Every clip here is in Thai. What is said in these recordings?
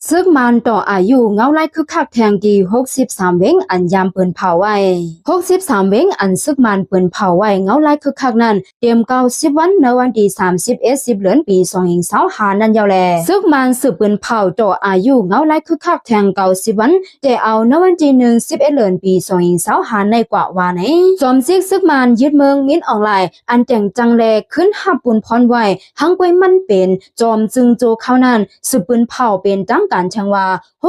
ซึกมันต่ออายุเงาไล่คึกคักแทงกี63เว้งอันยามเปินเผาไว้63เว้งอันซึกมันเปินเผาไว้เงาไล่คึกคักนั้นเตรียม90วันในวันที่31เดือนปี2025นั้นยาวแลซึกมันสืบเปินเผาต่ออายุเงาไล่คึกคักแทง90วันแต่เอาในวันที่11เดือนปี2025ในกว่าว่าไหนจอมซิกซึกมันยึดเมืองมินออนไลน์อันแต่งจังแลขึ้นหับปุนพรไว้หังกวยมันเป็นจอมจึงโจเข้านั้นสืบเปินเผาเป็นตั้งการช่างว่า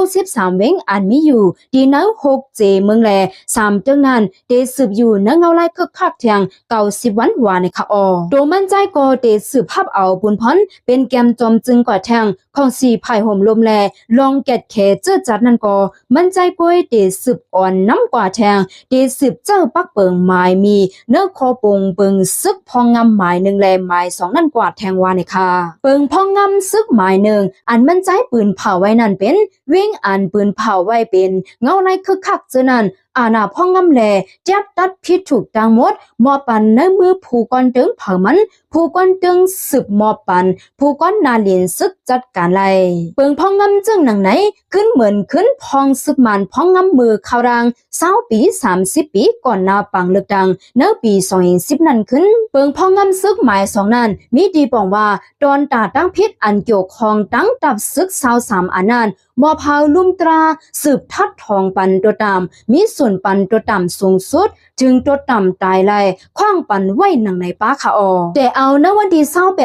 63เว้งอันมีอยู่ดีนัง6เจเมืองแล3เจ้านั้นเตสืบอยู่นังเงาไล่คึกคักแทง90วันว่าในค่ะออโดมันใจก็เตสืบภาพเอาบุญพรเป็นแกมจอมจึงกว่าแทงของสีภายห่มลมแลลองแกดแขเจอจัดนั่นก็มันใจป่วยเตสืบอ่อนน้ำกว่าแทงเตสืบเจ้าปักเปิงหมายมีเนื้อคอปงเปิงซึกพองงำหมาย1แลหมาย2นั่นกว่าแทงว่าในค่ะเปิงพองงำซึกหมาย1อันมันใจปืนเผาไว้นั่นเป็นเว้งอันปืนเผาไว้เป็นเงาไล่คึกคักเจอนั้นอาณาพ่องงำแลจับตัดพิษถูกตังหมดมอปันในมือผู้ก้อนตึงเผามันผู้ก้อนตึงสืบมอปันผู้ก้อนนาเลียนซึกจัดการไล่เปิงพ่องงำจึงหนังไหนขึ้นเหมือนขึ้นพองซึกมันพ่องงำมือข่าวรัง20ปี30ปีก่อนนาปังเลือกดังเนื้อปี2010นั่นขึ้นเปิงพ่องงำซึกหมาย2นั้นมีดีบอกว่าตอนตาตั้งพิษอันเกี่ยวข้องตั้งตับซึก23อันนั้นมอพาวลุ่มตราสืบทัดทองปันตัวตามมีส่วนปันตัวต่ำสูงสุดจึงตัวต่ำตายไล่คว้างปันไว้หนังในป้าค่ะออแต่เอาในวันที่12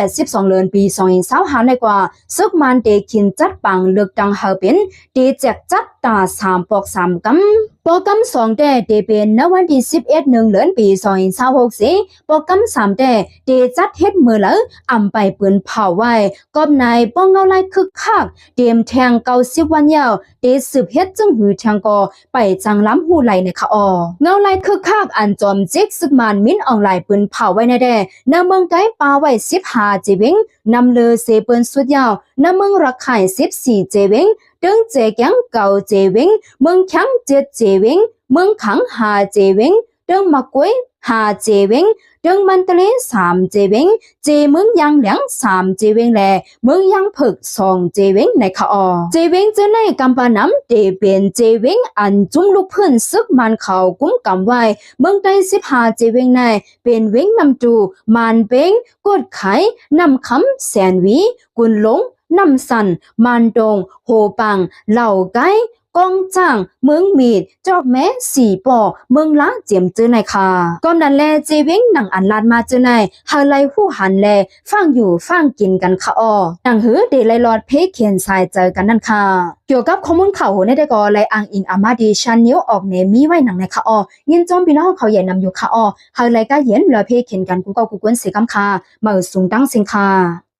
เดือนปี2025ในกว่าซึกมันเตขินจัดปังเลือกดังเฮาเป็นเตแจกจัดตา3ปอก3กำปอกำ2แต่เตเป็นในวันที่11เดือนปี2026ปอกำ3แต่เตจัดเฮ็ดมือแล้วอำไปปืนเผาไว้กอบนายป้องเงาไล่คึกคักเตรียมแทง90วันยาวเตสืบเฮ็ดจึงหือแทงกอไปจังล้ำหูไหลในค่ะออเงาไล่คึกคักอันจอมจิกซึกมันมิ้นออนไลน์ปืนเผาไว้ในแด่นำเมืองไกปาไว้15เจเวงนำเลอเซเปิ้นสุดยาวนำเมืองรักไข่14เจเวงตึงเจแกงเก่าเจเวงเมืองขัง7เจเวงเมืองขัง5เจเวงตึงมะกวย5เจเวงตึงมันตะเล3เจเวงเจเมืองยางเหลียง3เจเวงแลเมืองยางผึก2เจเวงในค่ะออเจเวงจะในกำปาน้ำเตเป็นเจเวงอันจุ่มลูกพื้นซึกมันเขากุ้มกำไว้เมืองใต้15เจเวงในเป็นเวงนำจูมันเป้งกดไข่นำคำแสนวีกุนหลงน้ำสันมันดงโหปังเหล่าไก่กองจ้างเมืองมีดจอกแม้4ปอเมืองล้างเจียมเจอในค่ะก่อนนั้นแลเจเว้งหนังอันลาดมาเจอในฮาไลหู้หันแลฟังอยู่ฟังกินกันค่ะอ้อหนังหือเดไลลอดเพเขียนสายเจอกันนั่นค่ะเกี่ยวกับข้อมูลข่าวโหในได้ก็ไลอังอิงอามาดีชันนิ้วออกเนมีไว้หนังในค่ะอ้อยินจอมพี่น้องเขาใหญ่นำอยู่ค่ะอ้อฮาไลก็เย็นเหลือเพเขียนกันกูก็กูกวนเสียกำค่ะมาสูงตั้งสิงค่ะ